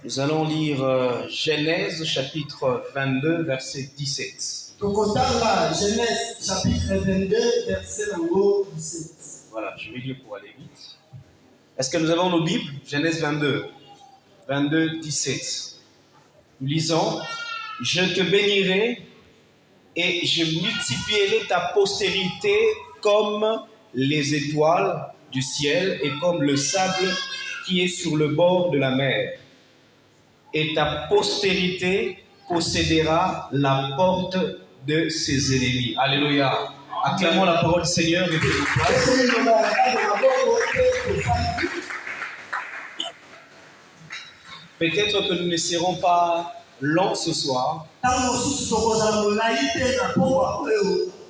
Nous allons lire Genèse chapitre 22, verset 17. Genèse chapitre 22, verset 17. Voilà, je vais lire pour aller vite. Est-ce que nous avons nos Bibles? Genèse 22, 17. Nous lisons: Je te bénirai et je multiplierai ta postérité comme les étoiles du ciel et comme le sable qui est sur le bord de la mer. Et ta postérité possédera la porte de ses ennemis. Alléluia. Acclamons la parole du Seigneur. Mettez-vous place. Peut-être que nous ne serons pas longs ce soir,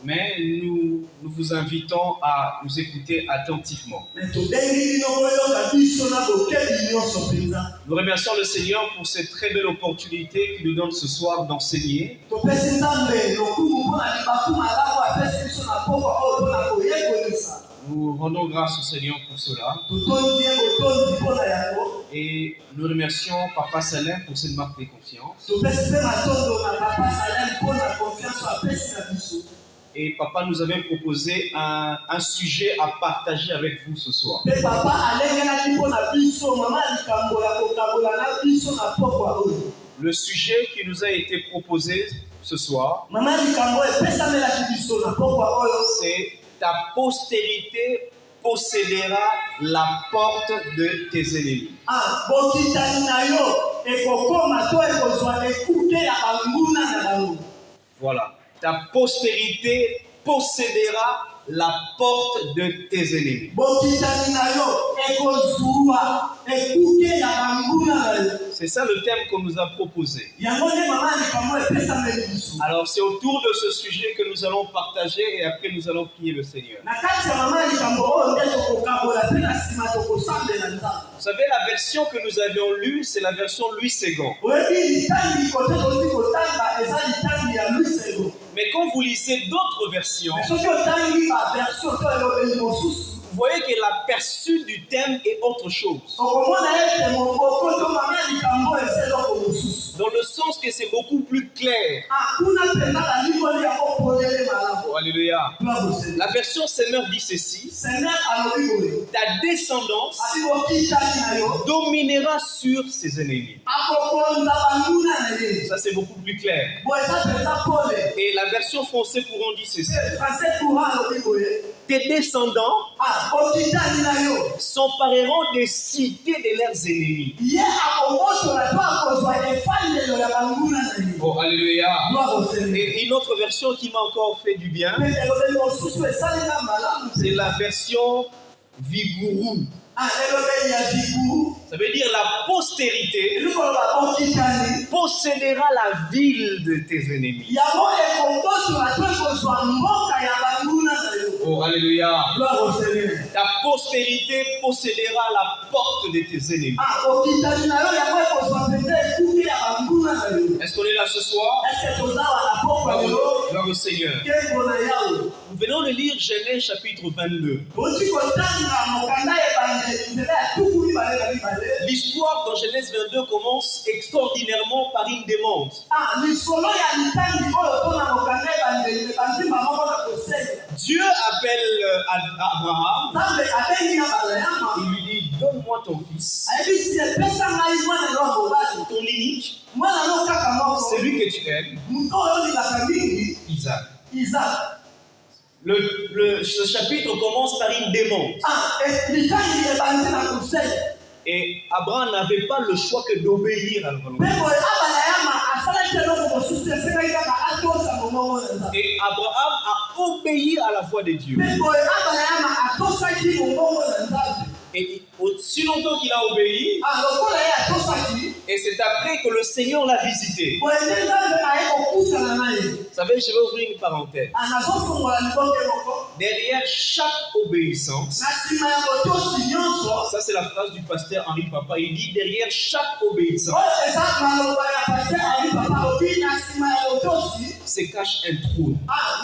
mais nous vous invitons à nous écouter attentivement. Nous remercions le Seigneur pour cette très belle opportunité qu'il nous donne ce soir d'enseigner. Nous rendons grâce au Seigneur pour cela. Et nous remercions Papa Salin pour cette marque de confiance. Et Papa nous avait proposé un sujet à partager avec vous ce soir. Le sujet qui nous a été proposé ce soir, c'est: ta postérité possédera la porte de tes ennemis. Voilà. Ta postérité possédera la porte de tes ennemis. C'est ça le thème qu'on nous a proposé. Alors c'est autour de ce sujet que nous allons partager et après nous allons prier le Seigneur. Vous savez, la version que nous avions lue, c'est la version Louis II. Mais quand vous lisez d'autres versions, vous voyez que l'aperçu du thème est autre chose. Dans le sens que c'est beaucoup plus clair. Oh, alléluia. La version Seigneur dit ceci: ta descendance dominera sur ses ennemis. Ça c'est beaucoup plus clair. Et la version française courant dit ceci: tes descendants s'empareront des cités de leurs ennemis. Oh, alléluia. Et une autre version qui m'a encore fait du bien, c'est la version Vigourou. Ça veut dire la postérité possédera la ville de tes ennemis. Oh, alléluia. Ta postérité possédera la porte de tes ennemis. Est-ce qu'on est là ce soir? Gloire au Seigneur. Nous venons de lire Genèse chapitre 22. L'histoire dans Genèse 22 commence extraordinairement par une demande. Dieu appelle Abraham. Il lui dit: donne-moi ton fils, ton unique, celui que tu aimes, Isaac. Ce chapitre commence par une demande. Et Abraham n'avait pas le choix que d'obéir à la volonté. Et Abraham a obéi à la voix de Dieu. Et aussi longtemps qu'il a obéi, et c'est après que le Seigneur l'a visité. Vous savez, je vais ouvrir une parenthèse. derrière chaque obéissance, na nsima ya botosi nyonso, ça c'est la phrase du pasteur Henri Papa, il dit derrière chaque obéissance oyo eza maloba ya paster Henri Papa obi na nsima ya botosi se cache un trône.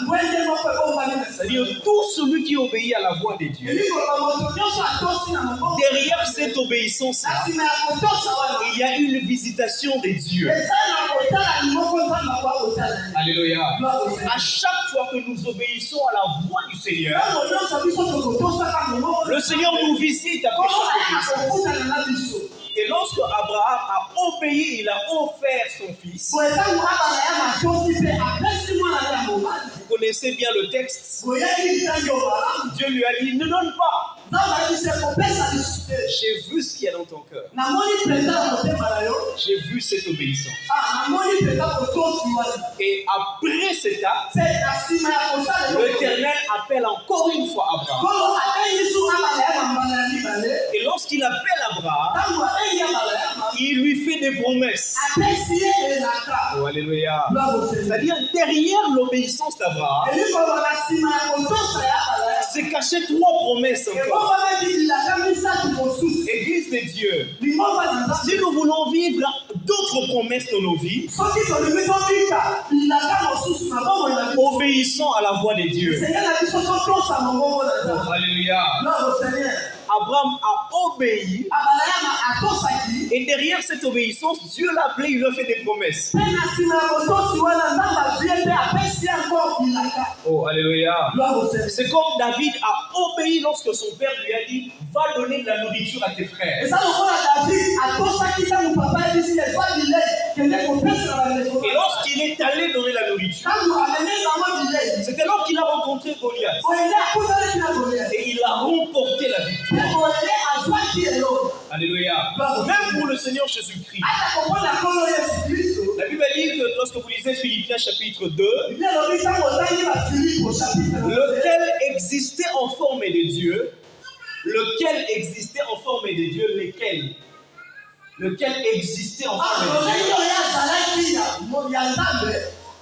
ngwende moko ebombami na C'est-à-dire tout celui qui obéit à la voix de Dieu, elikoloba moto nyonso atosi na maboko derrière cette obéissance-là, na nsima ya botosa wana il y a une visitation de Dieu. eza na kotala limoko nzambe akwa kotala Alléluia. Gloire au Seigneur. À chaque fois que nous obéissons à la voix du Seigneur, ntango nyonso biso tokotosaka momoko le Seigneur nous visite après chaque obéissance. akokutana na biso Et lorsque Abraham a obéi, il a offert son fils. boye ntango abala ya matosi mpe apesi mwana ye ya mobali Vous connaissez bien le texte. boyebi litangi obalamu Dieu lui a dit, ne donne pas. nzambe ayebisi kopesa lisusu te J'ai vu ce qu'il y a dans ton cœur. namoni mpenza na motema na yo J'ai vu cette obéissance. namoni mpenza kotosi wana Et après cet acte, mpe na nsima ya kosala eloko l'Éternel appelle encore une fois Abraham. kolo abengi su abala ya mambala ya mibale Et lorsqu'il appelle Abraham, ntango abengi abala ya mama il lui fait des promesses. apesi ye elaka Oh, alléluia. Gloire au Seigneur. C'est-à-dire, derrière l'obéissance d'Abraham, elikolo na nsima ya kotosa ya abala ya se cachaient trois promesses encore. ebongwanaki lilaka misatu mosusu Église de Dieu, lingomba na nzambe si nous voulons vivre d'autres promesses dans nos vies, soki tolingi tobika lilaka mosusu na bongo na biso obéissons à la voix de Dieu. seigneur na biso totosa mongongo na Oh, nzambe alléluia. Gloire au Seigneur. Abraham a obéi abala ya atosaki et derrière cette obéissance, Dieu l'a appelé, il lui a fait des promesses. mpe na nsima ya kotosi wana nzambe azwi mpe apesi yango lilaka Oh, alléluia. Gloire au Seigneur. C'est comme David a obéi lorsque son père lui a dit, va donner de la nourriture à tes frères. eza lokola david atosaki ntango papa yebisi ezwa bilei kende kopesela bandeko Et lorsqu'il est allé donner la nourriture, ntango amemi bango bilei c'est alors qu'il a rencontré Goliath. boyende akutanaki na goliath Et il a remporté la victoire. mpe boyende azwaki eloko Alléluia. Même pour le Seigneur Jésus-Christ. ata komona nkolo yesu kristo La Bible dit que lorsque vous lisez Philippiens chapitre 2, biblia elobi ntango otangi bafilipo chapitre lequel existait en forme de Dieu, lequel existait en forme de Dieu, lequel existait en forme de Dieu. lolenge oyo azalaki ya nzambe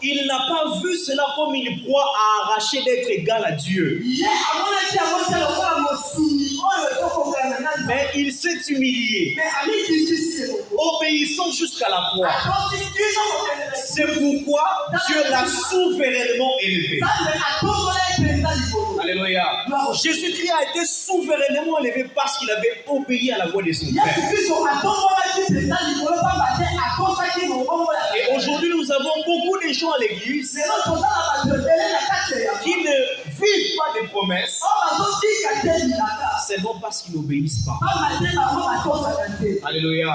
Il n'a pas vu cela comme une proie à arracher d'être égal à Dieu. ye amonaki yango te lokola mosuni oyo ekokongana na nzambe Mais il s'est humilié, me amikitisi eloko obéissant jusqu'à la croix. atosi kino kokendela C'est pourquoi Dieu l'a souverainement élevé. nzambe atombola epenza likolo Alléluia. Jésus-Christ a été souverainement élevé parce qu'il avait obéi à la voix de son yesu Père. kristo atombolaki mpenza likolo pamba te atosaki mobongo ya Et aujourd'hui, nous avons beaucoup de gens à l'église lelo toza na bato ebele na kati ya qui ne vivent pas des promesses oyo bazobika te lilaka seulement parce qu'ils n'obéissent pas. pamba te bango batosaka te Alléluia.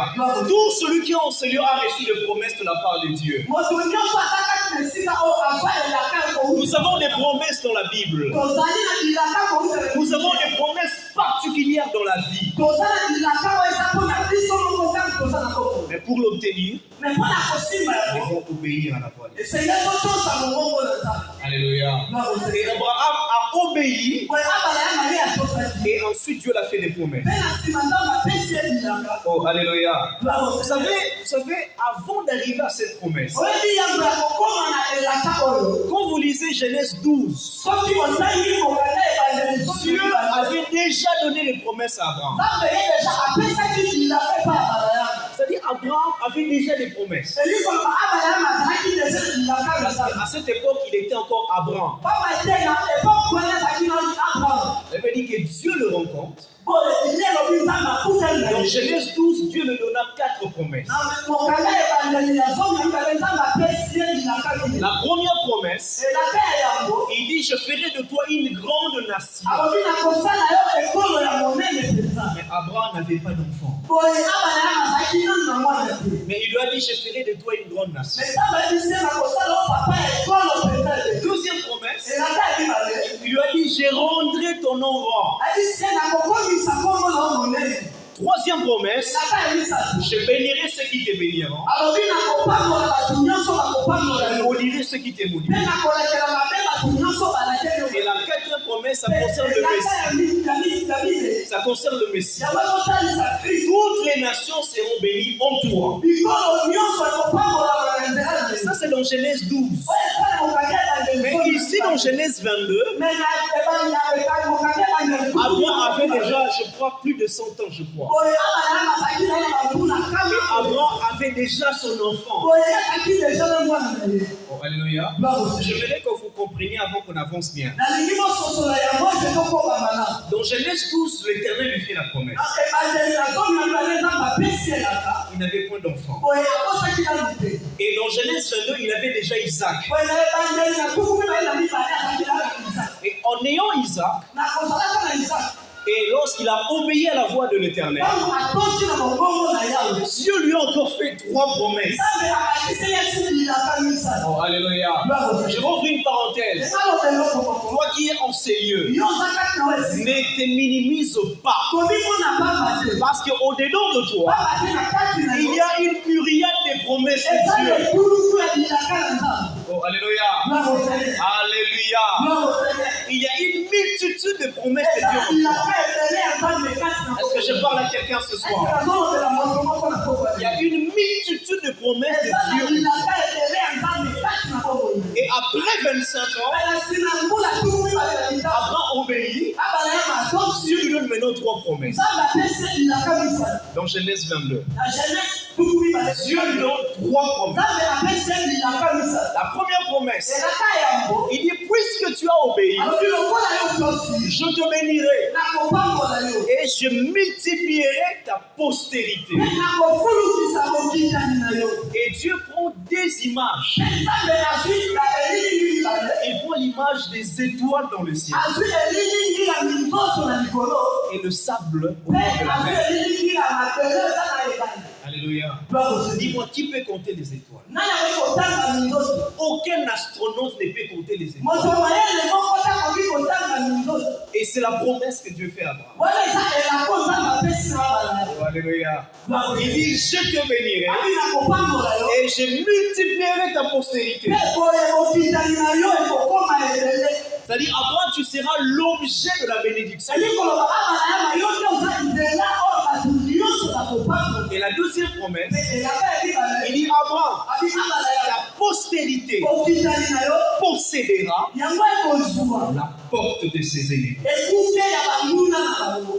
Tout celui qui est en Seigneur a reçu des promesses de la part de Dieu. moto nyonso aza kati na esika oyo azwa elaka Nous avons des promesses dans la Bible. tozali na lilaka kowutela Nous avons des promesses particulières dans la vie. toza na lilaka oyo eza mpona biso moko ntango toza na bongo Mais pour l'obtenir, me mpona kosimba il yango faut obéir à la voix de Dieu. esenge totosa mongongo na nzambe Alléluia. Et Abraham a obéi boye abala ya marie atosaki et ensuite Dieu l'a fait des promesses. mpe na nsima nzambe apesi ye lilaka Oh, alléluia. Vous savez, avant d'arriver à cette promesse, oyebi yango ya kokoma na elaka oyo quand vous lisez Genèse 12, soki otangi kokanda ebandeli Dieu avait déjà donné les promesses à Abraham. nzambe ye deja apesaki lilaka epai ya bala yango C'est-à-dire Abraham avait déjà des promesses. elikoloba abala yango azalaki deja lilaka na Parce nzambe qu'à cette époque, il était encore Abraham. pamba te na epoke wana ezalaki nani abraham Elle veut dire que Dieu le rencontre. boye biblia elobi nzambe akutani na Dans ye Genèse 12, Dieu lui donna 4 promesses. na mokanda ebandeli ya zomi mibale nzambe apesi ye lilaka mingi La première promesse, elaka ya yango il dit, je ferai de toi une grande nation. alobi na kosala yo ekolo ya monene mpenza Mais Abraham n'avait pas d'enfant. boye abala yango azalaki nani na mwana te Mais il lui a dit, je ferai de toi une grande nation. me nzambe ayebisi ye na kosala yo papa ya ekolo mpenza te Deuxième promesse, elaka ya mibale il lui a dit, je rendrai ton nom rang. ayebisi ye na kokomisa nkombo na yo monene Troisième promesse, elaka ya misato je bénirai ceux qui te béniront. alobi na kopambola bato nyonso bakopambola Je yo maudirai ceux qui te mpe maudiront. na kolakela mabe bato nyonso balakeli yo Et la quatrième promesse, ça concerne le Messie. Ça concerne le Messie. yango ezotalisa kristo Toutes les nations seront bénies en toi. bikolo nyonso ekopambolama na nzela na Ça, c'est dans Genèse 12. oyo esala kokanga ebandeli Mais ici, dans Genèse 22, Abraham avait déjà, je crois, plus de 100 ans, je crois. Et Abraham avait déjà son enfant. Oh, alléluia. J'aimerais que vous compreniez avant qu'on avance bien. Dans Genèse 12, l'Éternel lui fait la promesse. Il n'avait point d'enfant. Et dans Genèse 22, il avait déjà Isaac. Et en ayant Isaac, et lorsqu'il a obéi à la voix de l'Éternel, Dieu lui a encore fait 3 promesses. Oh, alléluia. Je vais ouvrir une parenthèse. Toi qui es en ces lieux, ne te minimise pas. Parce qu'au-dedans de toi, il y a une myriade de promesses de Dieu. Oh, alléluia. Alléluia. Il y a une multitude de promesses de Dieu. Est-ce que je parle à quelqu'un ce soir? Il y a une multitude de promesses de Dieu. Et après 25 ans, Abraham obéit. Dieu lui donne maintenant 3 promesses. Dans Genèse 22. Dieu lui donne 3 promesses. La première promesse, il dit, puisque tu as obéi, je te bénirai et je multiplierai ta postérité. Et Dieu prend des images. Il prend l'image des étoiles dans le ciel et le sable au bord de la mer. Alléluia. Dis-moi, qui peut compter les étoiles? Aucun astronaute ne peut compter les étoiles. Et c'est la promesse que Dieu fait à Abraham. Oh, alléluia. Il dit, je te bénirai et je multiplierai ta postérité. C'est-à-dire, Abraham, tu seras l'objet de la bénédiction. Et la deuxième promesse, il dit, Abraham, ta postérité possédera la porte de ses ennemis.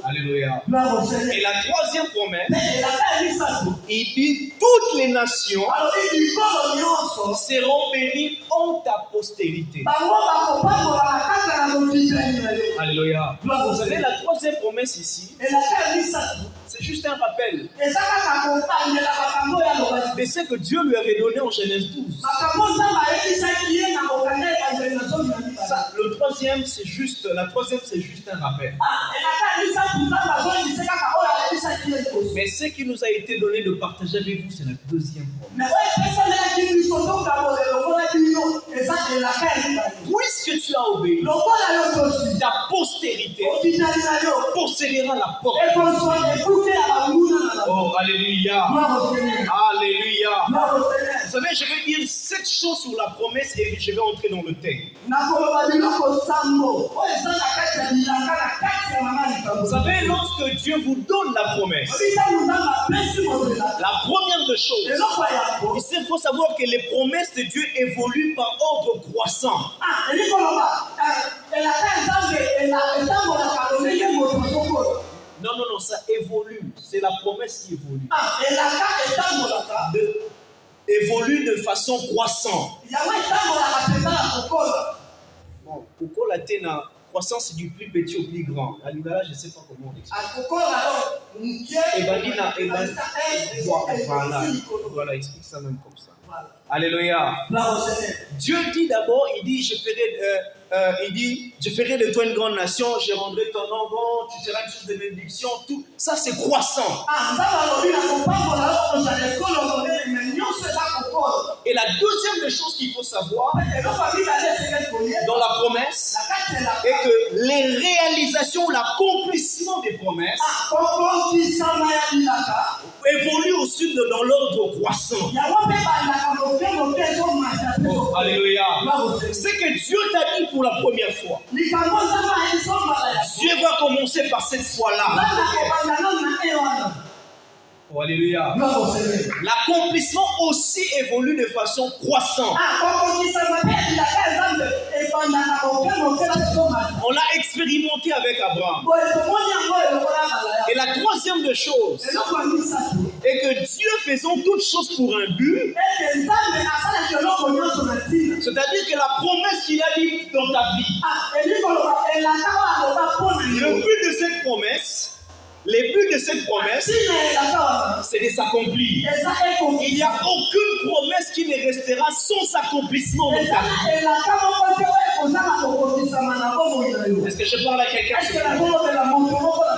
Alléluia. Et la troisième promesse, il dit, toutes les nations seront bénies en ta postérité. Alléluia. Vous savez, la troisième promesse ici, c'est juste un rappel de ce que Dieu lui avait donné en Genèse 12. Ça, la troisième, c'est juste un rappel. Mais ce qui nous a été donné de partager avec vous, c'est la deuxième promesse. Puisque tu as obéi, ta postérité possédera la porte. Oh, alléluia. Alléluia. Vous savez, je vais dire 7 choses sur la promesse et je vais entrer dans le thème. Vous savez, lorsque Dieu vous donne la promesse, la première des choses, il faut savoir que les promesses de Dieu évoluent par ordre croissant. Non, ça évolue. C'est la promesse qui évolue. Évolue de façon croissante. Bon, pourquoi la croissance, c'est du plus petit au plus grand. À l'Igala, je ne sais pas comment on explique. Voilà, explique ça même comme ça. Alléluia. Dieu dit d'abord, il dit, je ferai de toi une grande nation, je rendrai ton nom grand, tu seras une source de bénédiction, tout. Ça, c'est croissant. Et la deuxième des choses qu'il faut savoir dans la promesse est que les réalisations, l'accomplissement des promesses évoluent aussi dans l'ordre croissant. Oh, alléluia. C'est que Dieu t'a dit pour la première fois. Dieu va commencer par cette fois-là. Oh, alléluia. L'accomplissement aussi évolue de façon croissante. On l'a expérimenté avec Abraham. Et la troisième des choses est que Dieu faisant toutes choses pour un but, c'est-à-dire que la promesse qu'il a dit dans ta vie, le but de cette promesse, les buts de cette promesse, c'est de s'accomplir. Il n'y a aucune promesse qui ne restera sans accomplissement dans ta vie. Est-ce que je parle à quelqu'un?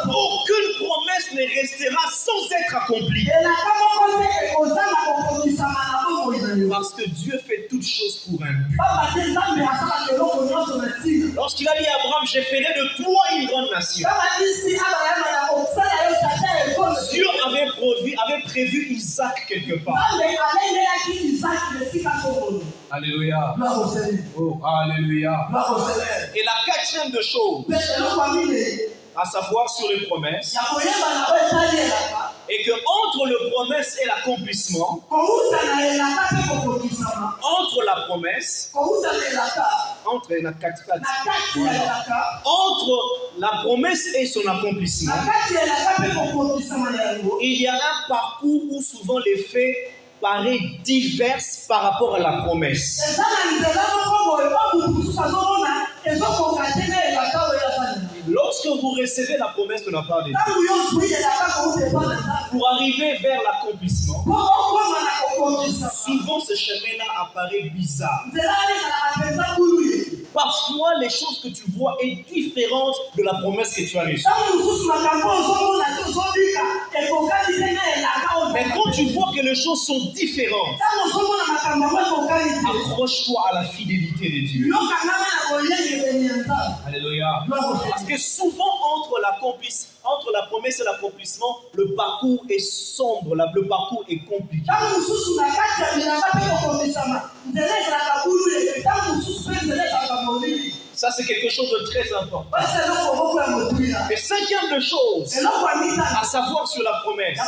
Aucune promesse ne restera sans être accomplie. Parce que Dieu fait toutes choses pour un but. Lorsqu'il a dit à Abraham, je ferai de toi une grande nation, Dieu avait prévu Isaac quelque part. Alléluia. Oh, alléluia. Et la quatrième de choses, à savoir sur les promesses, et que entre le promesse et l'accomplissement, entre la promesse, entre la promesse et son accomplissement, il y a un parcours où souvent les faits paraissent divers par rapport à la promesse. Lorsque vous recevez la promesse de la part de Dieu, pour arriver vers l'accomplissement, souvent ce chemin-là apparaît bizarre. Parfois, les choses que tu vois sont différentes de la promesse que tu as reçue. Mais quand tu vois que les choses sont différentes, accroche-toi à la fidélité de Dieu. Alléluia. Parce que souvent, entre la promesse et l'accomplissement, le parcours est sombre, le parcours est compliqué. Ça, c'est quelque chose de très important. Et cinquième chose, à savoir sur la promesse,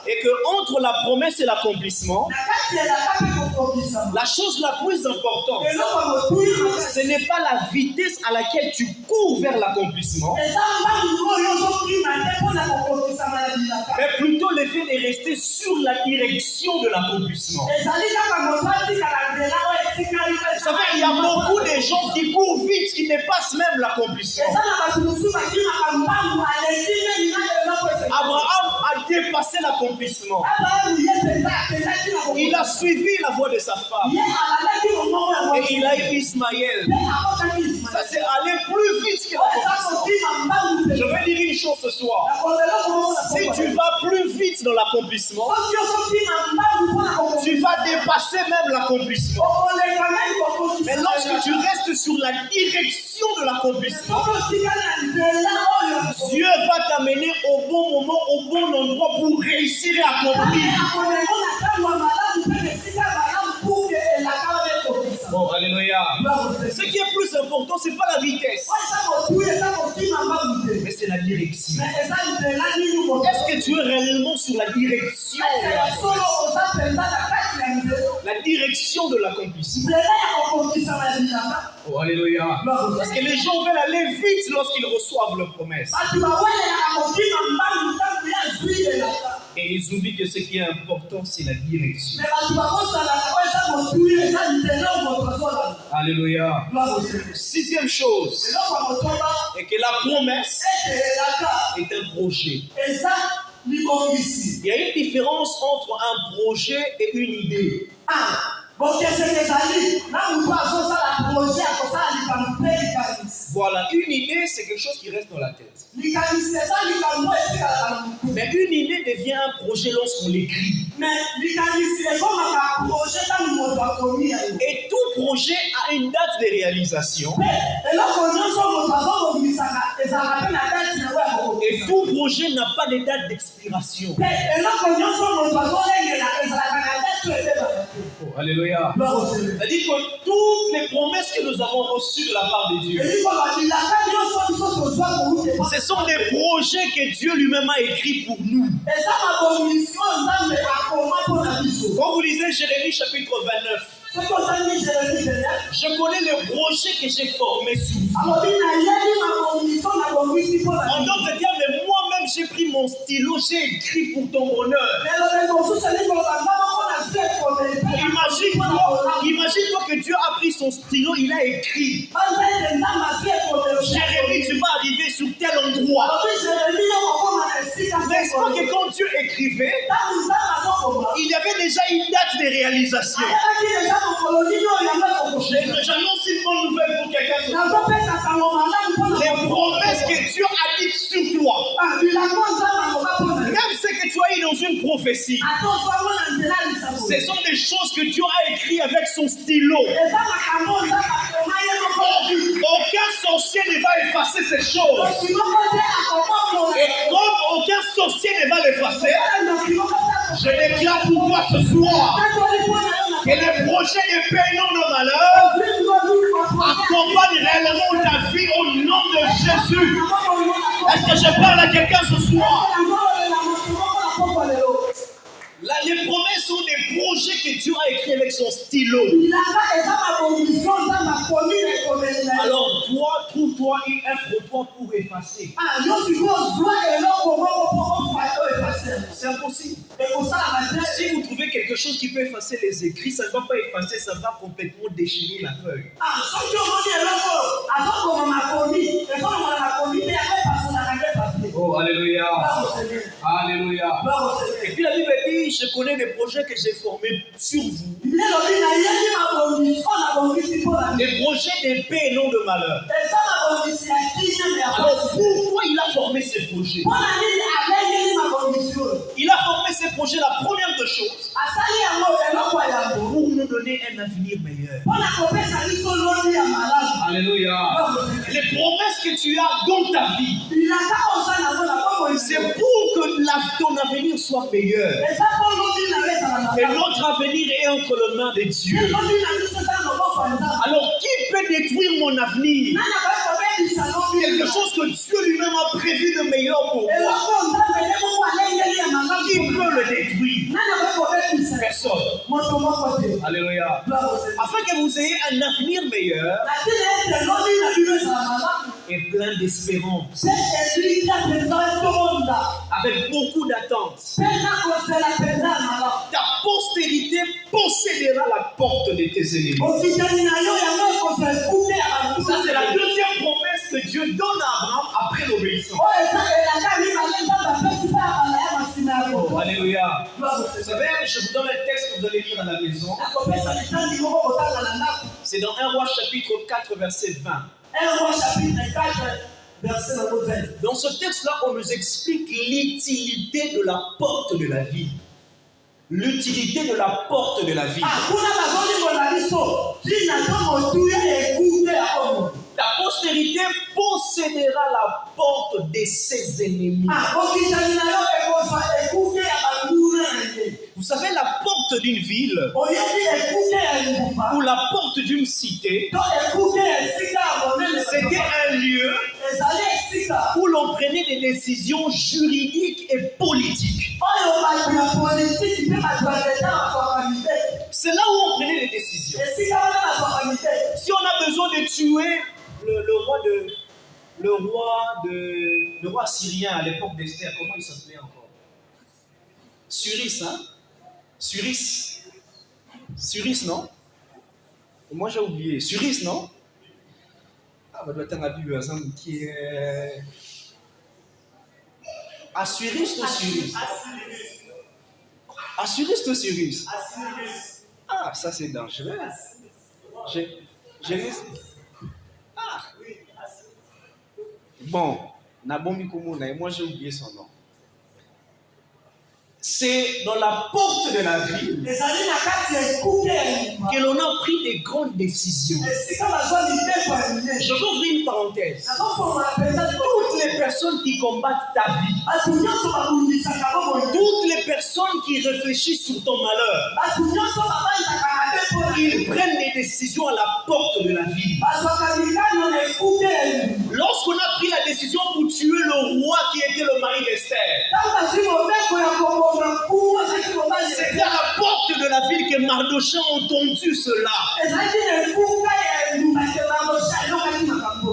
est que entre la promesse et l'accomplissement, la chose la plus importante, ce n'est pas la vitesse à laquelle tu cours vers l'accomplissement, mais plutôt le fait de rester sur la direction de l'accomplissement. Vous savez, il y a beaucoup de gens qui courent vite, qui dépassent même l'accomplissement. Abraham a dépassé l'accomplissement. Il a suivi la voie de sa femme. Et il a eu Ismaël. Ça s'est allé plus vite que l'accomplissement. Je vais dire une chose ce soir. Si tu vas plus vite dans l'accomplissement, tu vas dépasser même l'accomplissement. Mais lorsque tu restes sur la direction de l'accomplissement, Dieu va t'amener au bon moment, au bon endroit pour réussir à accomplir. Bon, alléluia. Ce qui est plus important, ce n'est pas la vitesse, mais c'est la direction. Est-ce que tu es réellement sur la direction de l'accomplissement? Oh, alléluia. Parce que les gens veulent aller vite lorsqu'ils reçoivent leurs promesses. Et ils oublient que ce qui est important, c'est la direction. Alléluia. Sixième chose, est que la promesse est un projet. Il y a une différence entre un projet et une idée. Voilà, une idée, c'est quelque chose qui reste dans la tête. Mais une idée devient un projet lorsqu'on l'écrit. Et tout projet a une date de réalisation. Et tout projet n'a pas de date d'expiration. Oh, alléluia. C'est-à-dire que toutes les promesses que nous avons reçues de la part de Dieu, ce sont des projets que Dieu lui-même a écrits pour nous. Quand vous lisez Jérémie chapitre 29, Je connais le projet que j'ai formé sur vous. En d'autres termes, moi-même, j'ai pris mon stylo, j'ai écrit pour ton bonheur. Imagine-toi que Dieu a pris son stylo, il a écrit. Jérémie, tu vas arriver sur tel endroit. N'est-ce pas que quand Dieu écrivait, il y avait déjà une date de réalisation. J'annonce une bonne nouvelle pour quelqu'un. Les promesses que Dieu a dites sur toi, même ce que tu as eu dans une prophétie, ce sont des choses que Dieu a écrites avec son stylo. Aucun sorcier ne va effacer ces choses. Et comme aucun sorcier ne va l'effacer, je déclare pour toi ce soir que les projets de paix et non de malheur accompagnent réellement ta vie au nom de Jésus. Est-ce que je parle à quelqu'un ce soir? Là, les promesses sont des projets que Dieu a écrits avec son stylo. Alors, toi, trouve-toi un frottoir pour effacer. C'est impossible. Si vous trouvez quelque chose qui peut effacer les écrits, ça ne va pas effacer, ça va complètement déchirer la feuille. Oh, alléluia. Alléluia. Et puis la Bible dit, je connais les projets que j'ai formés sur vous. Des projets de paix et non de malheur. Alors pourquoi il a formé ces projets? Il a formé ces projets, la première des choses, pour nous donner un avenir meilleur. Alléluia. Les promesses que tu as dans ta vie, c'est pour que ton avenir soit meilleur. Et notre avenir est entre les mains de Dieu. Alors qui peut détruire mon avenir? Quelque chose que Dieu lui-même a prévu de meilleur pour moi. Qui peut le détruire? Personne. Alléluia. Afin que vous ayez un avenir meilleur et plein d'espérance, avec beaucoup d'attente, ta postérité possédera la porte de tes ennemis. Ça, c'est la deuxième promesse que Dieu donne à Abraham après l'obéissance. Oh, alléluia. Vous savez, je vous donne un texte que vous allez lire à la maison. C'est dans 1 Roi chapitre 4 verset 20. 1 Roi chapitre 4 verset 20. Dans ce texte-là, on nous explique l'utilité de la porte de la vie. L'utilité de la porte de la vie. Ta postérité possédera la porte de ses ennemis. Vous savez, la porte d'une ville ou la porte d'une cité, c'était un lieu où l'on prenait des décisions juridiques et politiques. C'est là où on prenait des décisions. Si on a besoin de tuer le roi syrien à l'époque d'Esther, comment il s'appelait encore? Suris, hein? Suris, non? Moi j'ai oublié. Suris, non? Ah, bah, doit être un Bible qui est. Assuris ou Suris? Assuris ou Suris? Ah, ça c'est dangereux. Ah. Bon, Nabomi Komuna, et moi j'ai oublié son nom. C'est dans la porte de la ville que l'on a pris des grandes décisions. Je veux ouvrir une parenthèse. Toutes les personnes qui combattent ta vie, toutes les personnes qui réfléchissent sur ton malheur, ils prennent des décisions à la porte de la ville. Lorsqu'on a pris la décision pour tuer le roi qui était le mari d'Esther, c'était à la porte porte de la ville que Mardochée a entendu cela.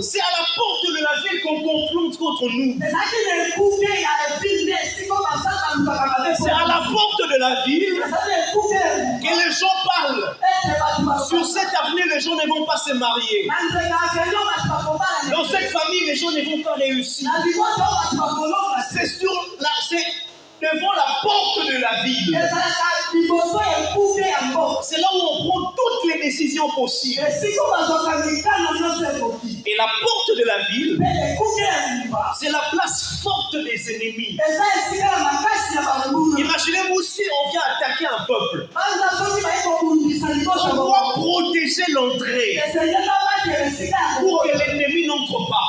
C'est à la porte de la ville qu'on complote contre nous. C'est à la porte de la ville que les gens parlent. Sur cette avenue, les gens ne vont pas se marier. Dans cette famille, les gens ne vont pas réussir. C'est devant la porte de la ville. C'est là où on prend toutes les décisions possibles. Et la porte de la ville, c'est la place forte des ennemis. Imaginez-vous si on vient attaquer un peuple. On doit protéger l'entrée pour que l'ennemi n'entre pas.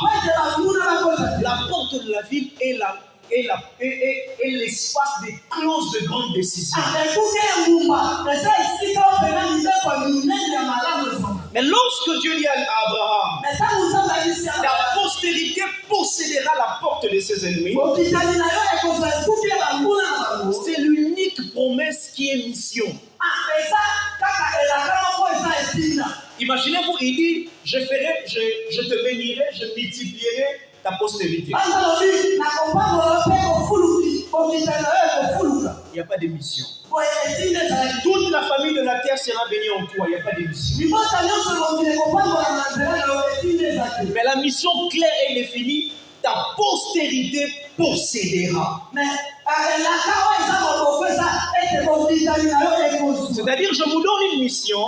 La porte de la ville est l'espace des clauses de grande décision. Mais lorsque Dieu dit à Abraham, la postérité possédera la porte de ses ennemis, c'est l'unique promesse qui est mission. Imaginez-vous, il dit, je te bénirai, je multiplierai ta postérité. Il n'y a pas de mission. Toute la famille de la terre sera bénie en toi. Il n'y a pas de mission. Mais la mission claire et définie, ta postérité possédera. C'est-à-dire, je vous donne une mission.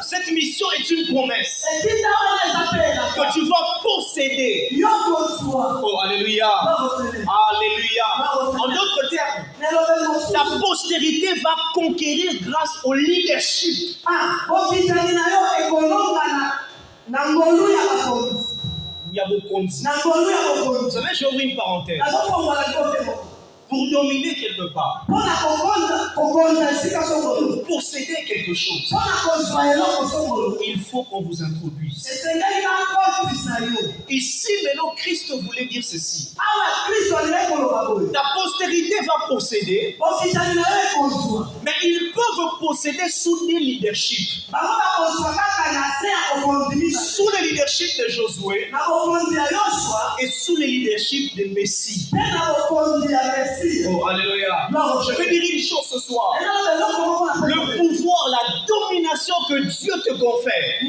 Cette mission est une promesse que tu vas posséder. Oh, alléluia. Alléluia. En d'autres termes, ta postérité va conquérir grâce au leadership. Il y a beaucoup de choses. Vous savez, je ouvre une parenthèse. Pour dominer quelque part, pour posséder quelque chose, il faut qu'on vous introduise. Ici, maintenant, Christ voulait dire ceci. Ta postérité va posséder, mais ils peuvent posséder sous des leaderships. Sous le leadership de Josué et sous le leadership de Messie. Oh, alléluia. Je vais dire une chose ce soir. Le pouvoir, la domination que Dieu te confère.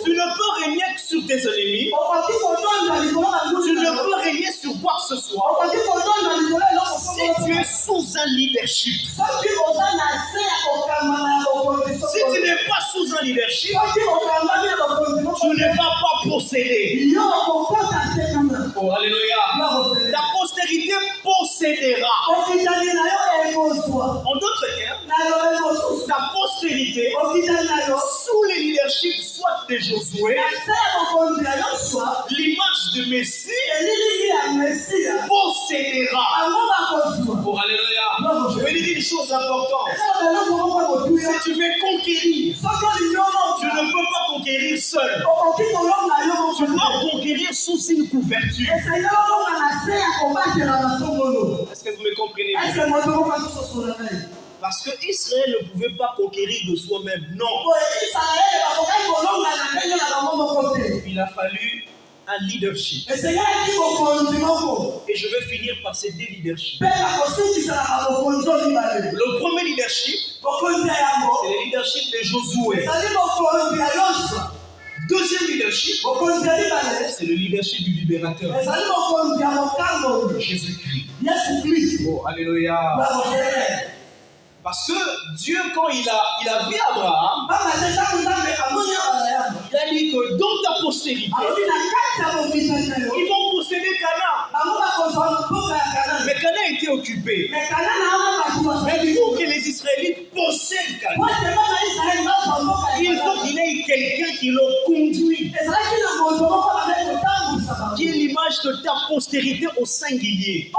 Tu ne peux régner que sur tes ennemis. Tu ne peux régner sur quoi que ce soit. Si tu es sous un leadership. Si tu n'es pas sous un leadership, tu ne vas pas posséder. Oh, alléluia. Ta postérité possédera. En d'autres termes, ta postérité, sous le leadership soit de Josué, l'image de Messie possédera. Oh, alléluia. Je vais dire une chose importante. Si tu veux conquérir, tu ne peux pas conquérir seul. Tu dois conquérir sous une couverture. Est-ce que vous me comprenez? Parce que Israël ne pouvait pas conquérir de soi-même. Non. Il a fallu un leadership. Et je vais finir par ces deux leaderships. Le premier leadership, c'est le leadership de Josué. Deuxième leadership, c'est le leadership du libérateur. Jésus-Christ. Oh, alléluia. Parce que Dieu, quand il a vu Abraham, il a dit que dans ta postérité, ils vont posséder Canaan. Mais Canaan était occupé. Mais pour que les Israélites possèdent Canaan, il faut qu'il y ait quelqu'un qui leur conduit. Qui est l'image de ta postérité au singulier.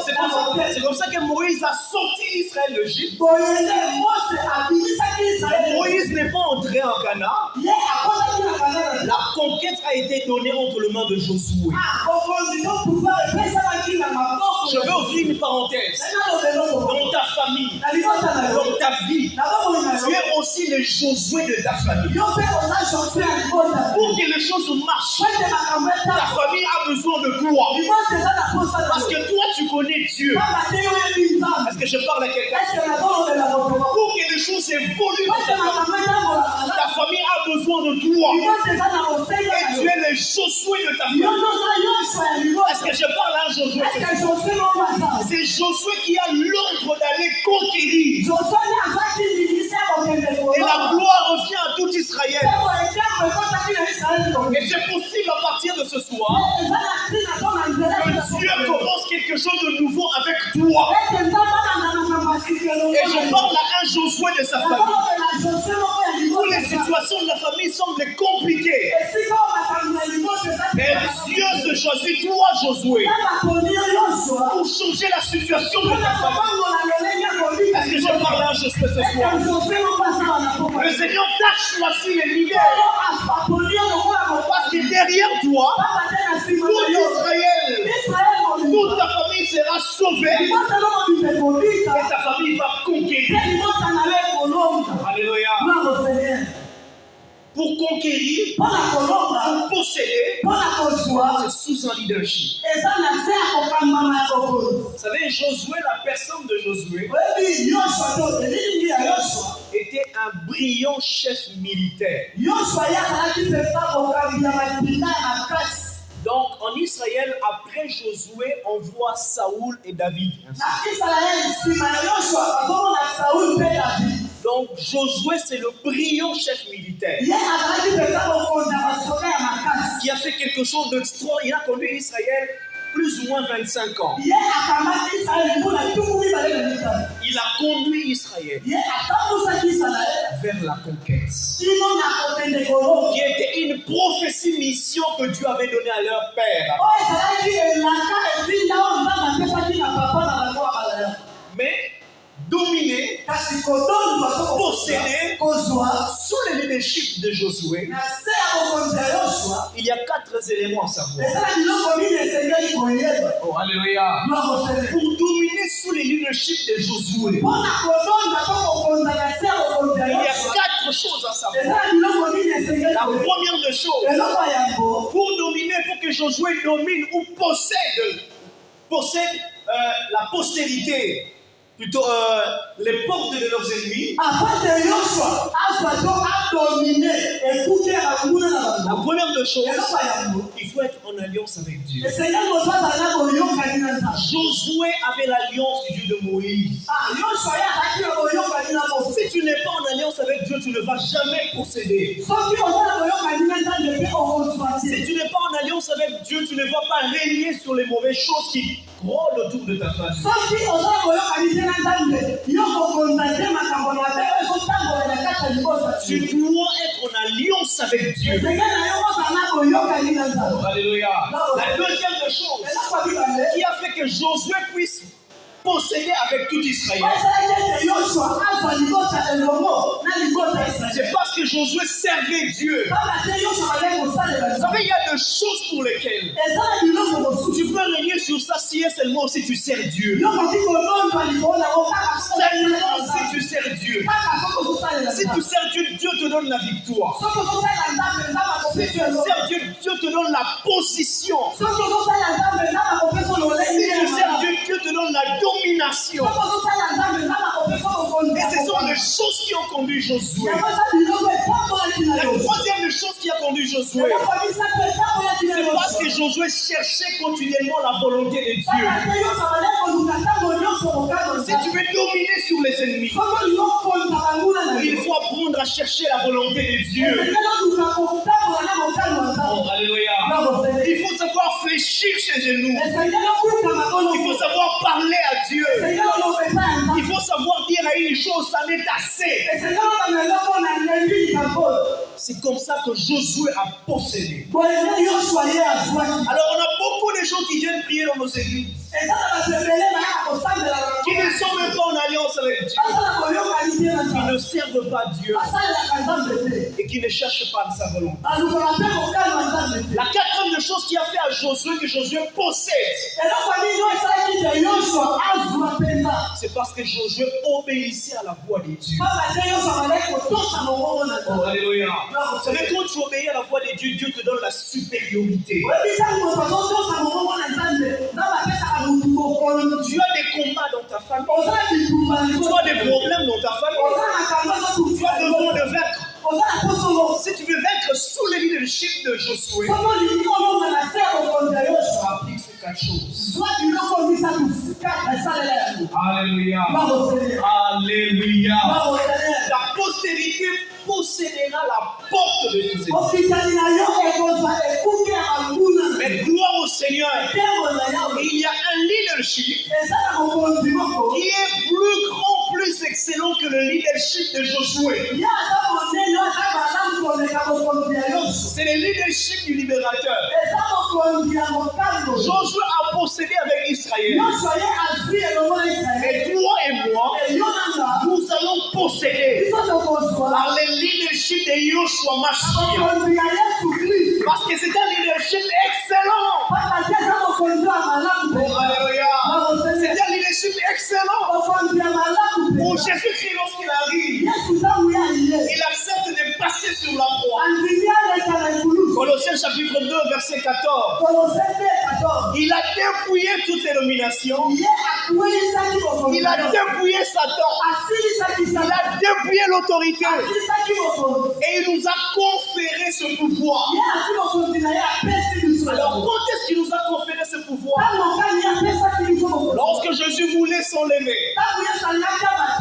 C'est comme ça que Moïse a sorti Israël d'Égypte. Moïse n'est pas entré en Canaan. La conquête a été donnée entre les mains de Josué. Je veux ouvrir une parenthèse. Dans ta famille, dans ta vie, tu es aussi le Josué de ta famille. Pour que les choses marchent, ta famille a besoin de toi. Parce que toi, tu connais Dieu. Est-ce que je parle à quelqu'un? Pour que les choses évoluent dans ta famille a besoin de toi. Et tu es le Josué de ta famille. Est-ce que je parle à un Josué? C'est Josué qui a l'ordre d'aller conquérir. Et la gloire revient à tout Israël. Et c'est possible à partir de ce soir que Dieu commence quelque chose de nouveau avec toi. Et je parle à un Josué de sa famille. Où les situations de la famille semblent compliquées. Mais Dieu se choisit toi, Josué, pour changer la situation de ta famille. Est-ce que je parle à un Josué ce soir? Le Seigneur t'a choisi les leaders. Parce que derrière toi, tout Israël, toute ta famille sera sauvée. Et ta famille va conquérir. Alléluia. Pour conquérir, pour posséder, c'est sous un leadership. Vous savez, Josué, la personne de Josué, était un brillant chef militaire. Donc en Israël, après Josué, on voit Saoul et David. Donc Josué, c'est le brillant chef militaire qui a fait quelque chose d'extraordinaire. Il a conduit Israël plus ou moins 25 ans. Il a conduit Israël vers la conquête, qui était une prophétie mission que Dieu avait donnée à leur père. Mais dominer, posséder, sous le leadership de Josué, il y a 4 éléments à savoir. Oh, alléluia. Pour dominer sous le leadership de Josué, il y a 4 choses à savoir. La première des choses, pour dominer, pour que Josué domine ou possède la postérité, plutôt les portes de leurs ennemis. La première des choses, il faut être en alliance avec Dieu. Josué avait l'alliance du Dieu de Moïse. Si tu n'es pas en alliance avec Dieu, tu ne vas jamais posséder. Si tu n'es pas en alliance avec Dieu, tu ne vas pas régner sur les mauvaises choses qui rôdent autour de ta famille. Tu dois être en alliance avec Dieu. Alléluia. La deuxième chose qui a fait que Josué puisse posséder avec tout Israël, c'est parce que Josué servait Dieu. Vous savez, il y a des choses pour lesquelles tu peux régner sur ça si et seulement si tu sers Dieu. Seulement si tu sers Dieu. Si tu sers Dieu, Dieu te donne la victoire. Si tu sers Dieu, Dieu te donne la position. Si tu sers Dieu, Dieu te donne la domination. Et ce sont les choses qui ont conduit Josué. La troisième chose qui a conduit Josué, c'est parce que Josué cherchait continuellement la volonté de Dieu. Si tu veux dominer sur les ennemis, il faut apprendre à chercher la volonté de Dieu. Oh, alléluia. Il faut savoir fléchir ses genoux. Il faut savoir parler à Dieu. Il faut savoir dire à une chose, ça n'est assez. C'est comme ça que Josué a possédé. Alors on a beaucoup de gens qui viennent prier dans nos églises, qui ne sont même pas en alliance avec Dieu, qui ne servent pas Dieu et qui ne cherchent pas sa volonté. La quatrième chose qui a fait à Josué que Josué possède, c'est parce que Josué obéissait à la voix de Dieu. Oh, alléluia. Vous savez, quand tu obéis à la voix de Dieu, Dieu te donne la supériorité. Tu as des combats dans ta famille. Tu as des problèmes dans ta famille. Tu as besoin de vaincre. Si tu veux vaincre sous le leadership de Josué, applique ces 4 choses. Alléluia. Alléluia. Ta postérité possédera la porte de tes ennemis. Mais gloire au Seigneur. Il y a un leadership qui est plus grand, plus excellent que le leadership de Josué. C'est le leadership du libérateur. Josué a possédé avec Israël. Et toi et moi, nous allons posséder par le leadership de Yoshua Mashiach. Parce que c'est un leadership excellent. Alléluia. C'est un leadership excellent. Pour Jésus-Christ, lorsqu'il arrive, il accepte de passer sur la croix. Colossiens chapitre 2, verset 14. Il a dépouillé toutes les dominations. Il a dépouillé Satan. Il a dépouillé l'autorité. Et il nous a conféré ce pouvoir. Alors quand est-ce qu'il nous a conféré ce pouvoir? Lorsque Jésus voulait s'enlever.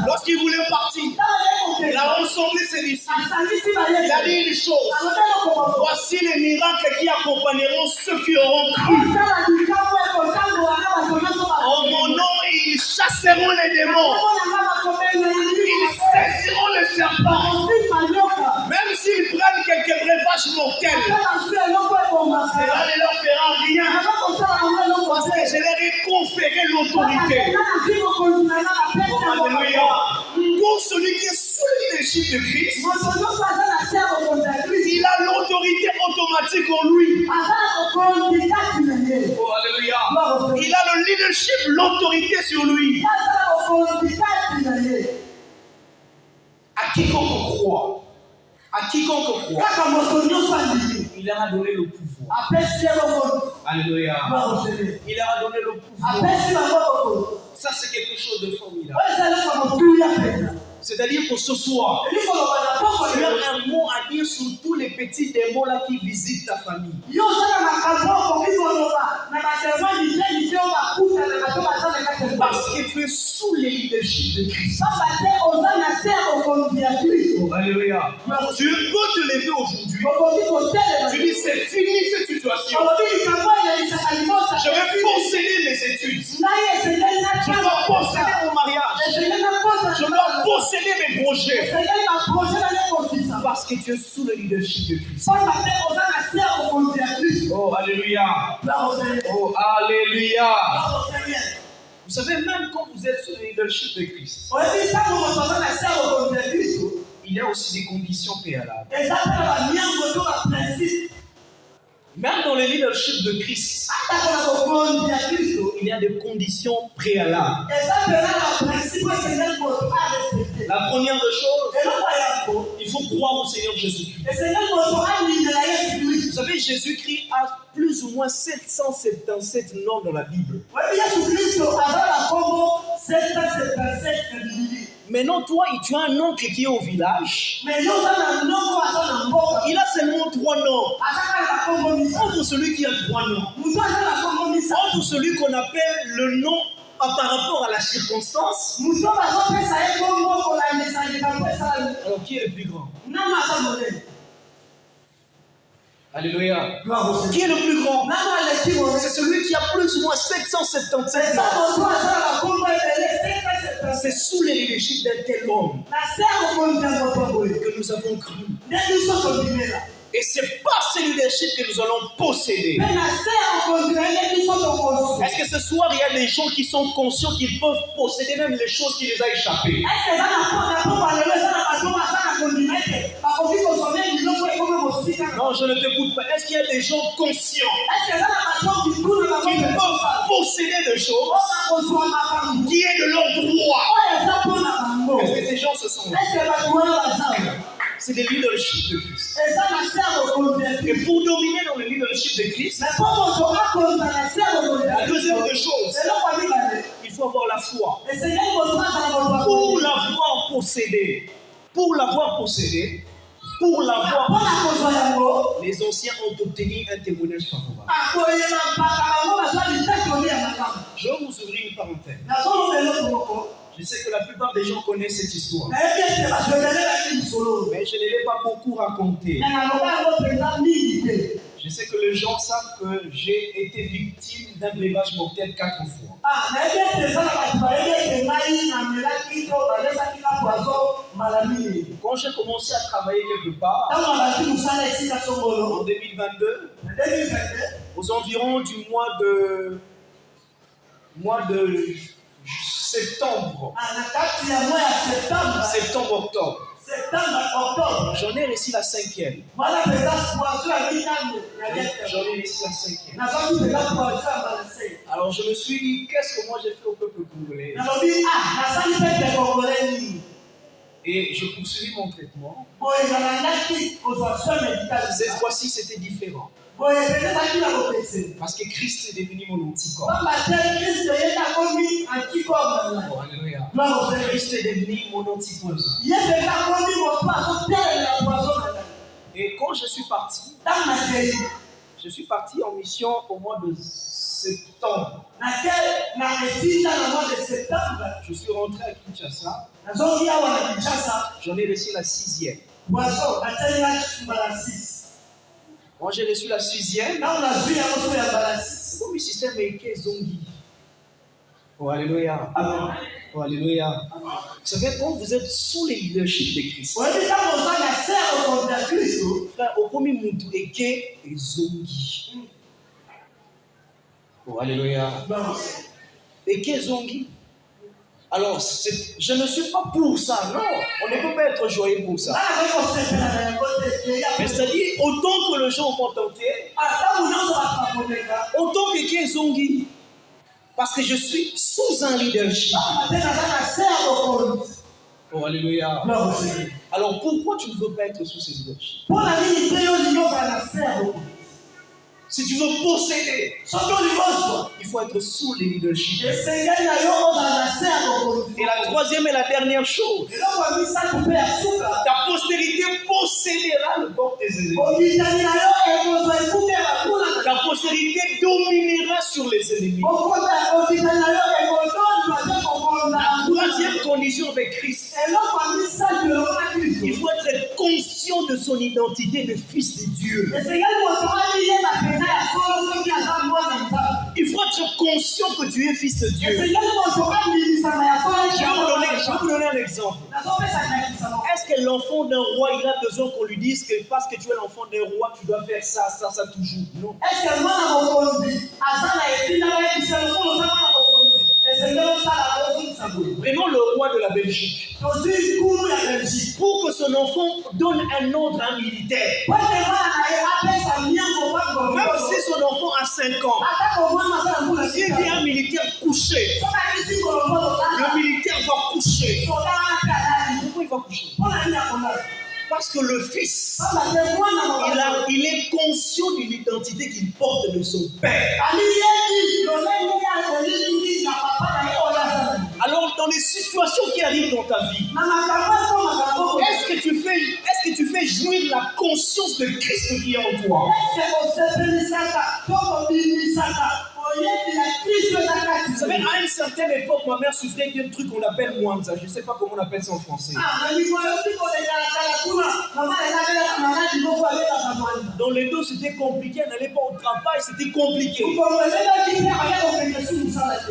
Lorsqu'il voulait partir. Il a rassemblé ses disciples. Il a dit une chose. Voici les miracles qui accompagneront ceux qui auront cru. En mon nom, ils chasseront les démons. Ils saisiront les serpents. Même s'ils prennent quelques breuvages mortels, cela ne leur fera rien. Parce que je leur ai conféré l'autorité. Alléluia. Pour celui qui est sous le leadership de Christ, il a l'autorité automatique en lui. Oh, alléluia. Il a le leadership, l'autorité sur lui. À quiconque croit, il leur a donné le pouvoir. Alléluia. Il leur a donné le pouvoir. Ça, c'est quelque chose de formidable. C'est-à-dire que ce soir, tu as un mot à dire sur tous les petits démons là qui visitent ta famille. Parce que tu es sous le leadership de Christ. Oh, alléluia. Tu peux te lever aujourd'hui. Tu dis c'est fini cette situation. Je vais posséder mes études. Je dois posséder mon mariage. Je dois posséder mes projets. Parce que tu es sous le leadership de Christ. Oh, alléluia. Oh, alléluia. Vous savez, même quand vous êtes sous le leadership de Christ, il y a aussi des conditions préalables. Même dans le leadership de Christ, il y a des conditions préalables. La première des choses, il faut croire au Seigneur Jésus-Christ. Vous savez, Jésus-Christ a plus ou moins 777 noms dans la Bible. Maintenant, toi, tu as un oncle qui est au village. Il a seulement 3 noms. Entre celui qui a 3 noms, entre celui qu'on appelle le nom par rapport à la circonstance. Alors, qui est le plus grand? Alléluia. Qui est le plus grand? C'est celui qui a plus ou moins 777 noms. C'est sous le leadership d'un tel homme que nous avons cru. Et c'est par ce leadership que nous allons posséder. Et Est-ce que ce soir, il y a des gens qui sont conscients qu'ils peuvent posséder même les choses qui les a échappées? Non, je ne t'écoute pas. Est-ce qu'il y a des gens conscients qui peuvent posséder des choses qui est de leur droit? Est-ce que ces gens se sont là? C'est le leadership de Christ. Et pour dominer dans le leadership de Christ, la deuxième des choses, il faut avoir la foi. Pour l'avoir possédé, les anciens ont obtenu un témoignage favorable. Je vais vous ouvrir une parenthèse. Je sais que la plupart des gens connaissent cette histoire, mais je ne l'ai pas beaucoup racontée. Je sais que les gens savent que j'ai été victime d'un breuvage mortel 4 fois. Quand j'ai commencé à travailler quelque part, en 2022, aux environs du mois de septembre, octobre, j'en ai réussi la 5e. Alors je me suis dit, qu'est-ce que moi j'ai fait au peuple congolais? Et je poursuivis mon traitement. Cette fois-ci, c'était différent. Parce que Christ est devenu mon anticorps. Oh, alléluia. Christ est devenu mon antipoison. Et quand je suis parti en mission au mois de septembre. Je suis rentré à Kinshasa. J'en ai reçu la 6e. Quand j'ai reçu la 6e, comme le système est zongi. Oh, alléluia. Amen. Oh, alléluia. Vous savez, quand vous êtes sous le leadership de Christ, frère, au premier moutou est zongi. Oh, alléluia. Et qu'est zongi? Alors, je ne suis pas pour ça, non. On ne peut pas être joyeux pour ça. Mais c'est-à-dire, autant que les gens vont tenter, autant que qui est zongi. Parce que je suis sous un leadership. Oh, alléluia. Alors, pourquoi tu ne veux pas être sous ce leadership? Si tu veux posséder, il faut être sous le leadership. Et la troisième et la dernière chose, ta postérité possédera le corps des ennemis. Ta postérité dominera sur les ennemis. La troisième condition avec Christ, il faut être conscient de son identité de fils de Dieu. Il faut être conscient que tu es fils de Dieu. Je vais vous donner un exemple. Est-ce que l'enfant d'un roi, il a besoin qu'on lui dise que parce que tu es l'enfant d'un roi, tu dois faire ça toujours? Non. Prenons le roi de la Belgique. Pour que son enfant donne un ordre à un militaire, même si son enfant a 5 ans, s'il dit un militaire couché, le militaire va coucher. Pourquoi il va coucher? Parce que le fils, il est conscient de l'identité qu'il porte de son père. Alors, dans les situations qui arrivent dans ta vie, est-ce que tu fais jouir la conscience de Christ qui est en toi? Vous savez, à une certaine époque, ma mère souffrait d'un truc qu'on appelle Mwanza. Je ne sais pas comment on appelle ça en français. Dans les dos, c'était compliqué. Elle n'allait pas au travail, c'était compliqué.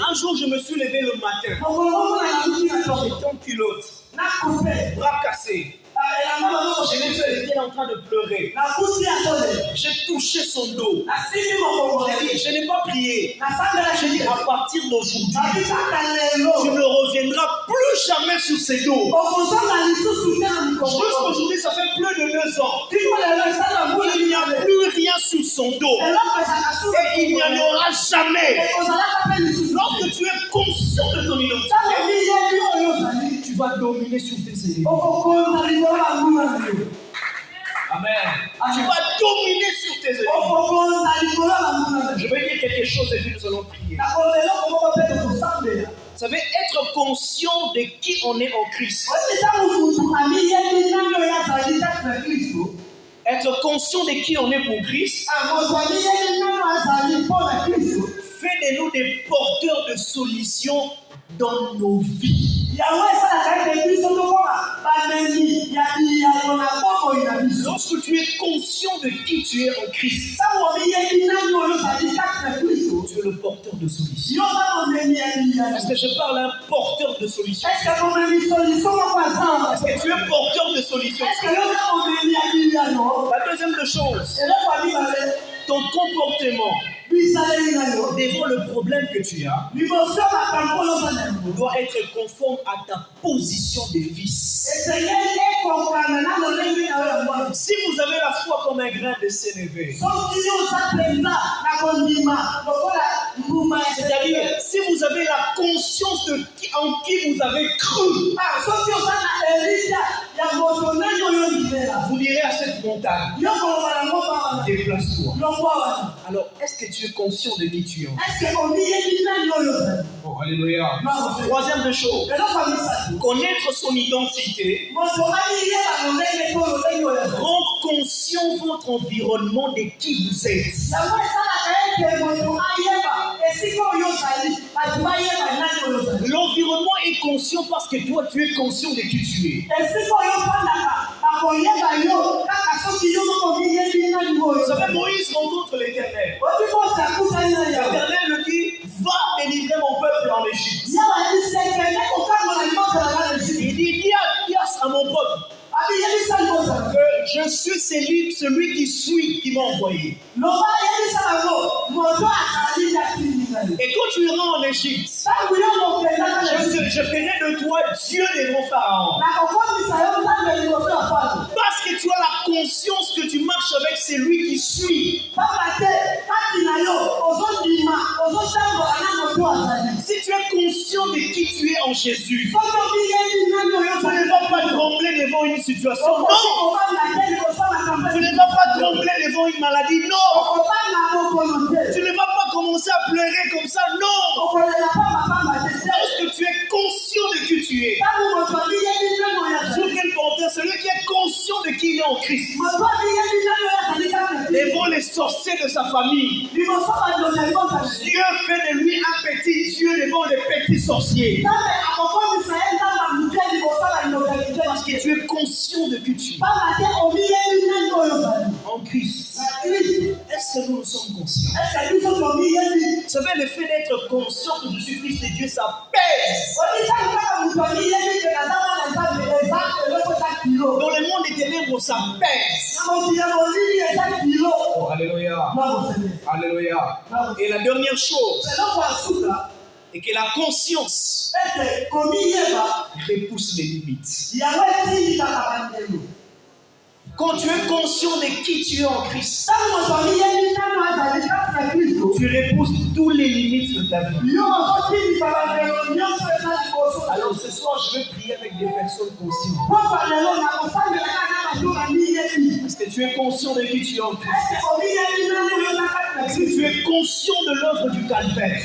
Un jour, je me suis levé le matin. J'étais en culotte, bras cassés. Je l'ai fait, il était en train de pleurer. J'ai touché son dos. Je n'ai pas prié. J'ai dit à partir d'aujourd'hui, tu ne reviendras plus jamais sur ces dos. Jusqu'aujourd'hui, ça fait plus de 2 ans. Il n'y a plus rien sur son dos. Et il n'y en aura jamais. Lorsque tu es conscient de ton identité, tu vas dominer sur tes ennemis. Amen. Tu vas dominer sur tes ennemis. Je vais dire quelque chose et puis nous allons prier. Vous savez, être conscient de qui on est en Christ. Être conscient de qui on est pour Christ fait de nous des porteurs de solutions dans nos vies. Lorsque tu es conscient de qui tu es en Christ, tu es le porteur de solutions. Est-ce que je parle à un porteur de solutions? Est-ce que tu es porteur de solutions? La deuxième chose, ton comportement devant le problème que tu as doit être conforme à ta position de fils. Si vous avez la foi comme un grain de sénévé, c'est-à-dire si vous avez la conscience de en qui vous avez cru, vous direz à cette montagne, déplace-toi. Alors, est-ce que tu es conscient de qui tu es? Oh, alléluia. Troisième chose, connaître son identité rend conscient votre environnement de qui vous êtes. L'environnement est conscient parce que toi, tu es conscient de qui tu es. Vous savez, Moïse rencontre l'Éternel. L'Éternel lui dit, va délivrer mon peuple en Égypte. Il dit, dis à mon peuple que je suis celui qui suit, qui m'a envoyé. Et quand tu iras en Égypte, je ferai de toi Dieu devant Pharaon. Parce que tu as la conscience que tu marches avec celui qui suit. Si tu es conscient de qui tu es en Jésus, tu ne vas pas trembler devant une situation. Non! Tu ne vas pas trembler devant une maladie. Non! Tu ne vas pas commencer à pleurer comme ça. Non! Lorsque tu es conscient de qui tu es, celui qui est conscient de qui il est en Christ, devant les sorciers de sa famille, Dieu fait de lui un petit Dieu devant les petits sorciers. Parce que tu es conscient de qui tu es en Christ. Est-ce que nous sommes conscients? Vous savez, le fait d'être conscient que je suis fils de Dieu, ça pèse. Dans le monde des ténèbres, ça pèse. Oh, alléluia. Alléluia. Et la dernière chose, et que la conscience repousse les limites. Quand tu es conscient de qui tu es en Christ, tu repousses toutes les limites de ta vie. Alors ce soir, je vais prier avec des personnes conscientes. Est-ce que tu es conscient de qui tu es en Christ? Est-ce que tu es conscient de l'œuvre du calvaire?